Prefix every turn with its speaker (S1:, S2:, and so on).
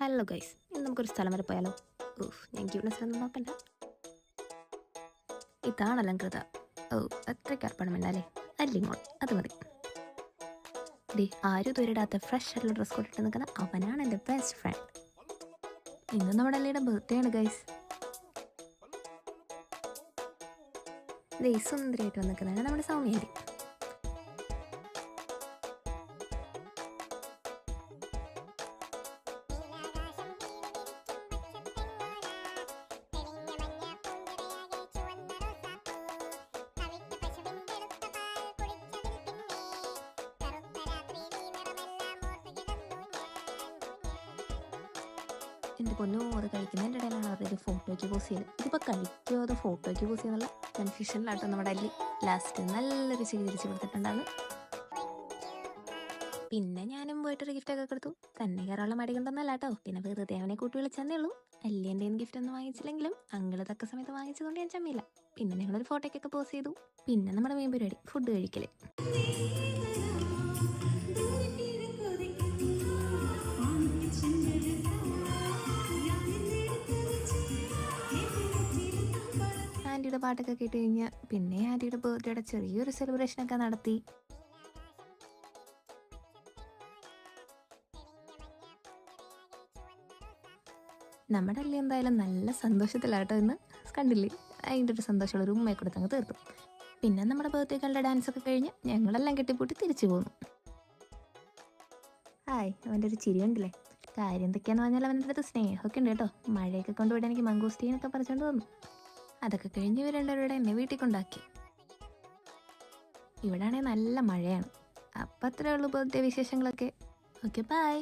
S1: Hello guys, ഇന്ന് നമുക്കൊരു സ്ഥലം വരെ പോയാലോ? ഞാൻ ഇവിടെ സ്ഥലം നോക്കണ്ട. ഇതാണ് അലങ്കൃത. അത്രയ്ക്ക് അർപ്പണമുണ്ടല്ലേ? അല്ലിമോൾ, അത് മതി. ആരും ദൂരിടാത്ത ഫ്രഷ് ആയിട്ടുള്ള ഡ്രസ് കോട്ടിട്ട് നിൽക്കുന്ന അവനാണ് എൻ്റെ ബെസ്റ്റ് ഫ്രണ്ട്. ഇന്ന് നമ്മുടെ അല്ലിയുടെ ബർത്ത്ഡേ ആണ് ഗൈസ്. സുന്ദരിയായിട്ട് വന്നിരിക്കുന്നതാണ് നമ്മുടെ സൗമ്യൻ്റെ. എൻ്റെ പൊന്നോ, അത് കഴിക്കുന്നതിൻ്റെ ഇടയിലാണ് അവരുടെ ഫോട്ടോയ്ക്ക് പോസ് ചെയ്ത്. ഇതിപ്പോൾ കഴിക്കുമോ അതോ ഫോട്ടോയ്ക്ക് പോസ് ചെയ്യുന്നുള്ള കൺഫ്യൂഷനിലാട്ടോ നമ്മുടെ അല്ലി. ലാസ്റ്റ് നല്ലൊരു ചിരി തിരിച്ച് കൊടുത്തിട്ടുണ്ടാകും. പിന്നെ ഞാനും പോയിട്ടൊരു ഗിഫ്റ്റൊക്കെ കൊടുത്തു. തന്നെ കയറാനുള്ള മടി കൊണ്ടൊന്നല്ല കേട്ടോ, പിന്നെ വെറുതെ അവനെ കൂട്ടി വിളിച്ചെന്നേ ഉള്ളൂ. അല്ലിൻ്റെ ഗിഫ്റ്റ് ഒന്നും വാങ്ങിച്ചില്ലെങ്കിലും അങ്കിള് തക്ക സമയത്ത് വാങ്ങിച്ചതുകൊണ്ട് ഞാൻ ചമ്മില്ല. പിന്നെ ഞങ്ങളൊരു ഫോട്ടോയ്ക്കൊക്കെ പോസ് ചെയ്തു. പിന്നെ നമ്മുടെ മെയിൻ പരിപാടി ഫുഡ് കഴിക്കൽ. ആൻറ്റിയുടെ പാട്ടൊക്കെ കേട്ട് കഴിഞ്ഞാൽ പിന്നെ ആൻറ്റിയുടെ ബർത്ത്ഡേയുടെ ചെറിയൊരു സെലിബ്രേഷനൊക്കെ നടത്തി. നമ്മുടെ അല്ലി എന്തായാലും നല്ല സന്തോഷത്തിലാട്ടോ ഇന്ന്. കണ്ടില്ലേ, അതിൻ്റെ ഒരു സന്തോഷമുള്ള ഒരു ഉമ്മയെ കൊടുത്ത് അങ്ങ് തീർത്തു. പിന്നെ നമ്മുടെ ബർത്ത്ഡേകളുടെ ഡാൻസൊക്കെ കഴിഞ്ഞ് ഞങ്ങളെല്ലാം കെട്ടിപ്പൂട്ടി തിരിച്ചു പോന്നു. അവൻ്റെ ഒരു ചിരി ഉണ്ടല്ലേ. കാര്യം എന്തൊക്കെയാന്ന് പറഞ്ഞാൽ അവൻ്റെ അടുത്ത് സ്നേഹമൊക്കെ ഉണ്ട് കേട്ടോ. മഴയൊക്കെ കൊണ്ടുപോയിട്ട് എനിക്ക് മംഗോസ്റ്റീനൊക്കെ പറിച്ചുകൊണ്ട് തന്നു. അതൊക്കെ കഴിഞ്ഞ് ഇവർ രണ്ടുപേരുടെ എന്നെ വീട്ടിൽ കൊണ്ടാക്കി. ഇവിടെ ആണെങ്കിൽ നല്ല മഴയാണ്. അപ്പം അത്രേ ഉള്ളൂ ബർത്ത്ഡേ വിശേഷങ്ങളൊക്കെ. Okay, by.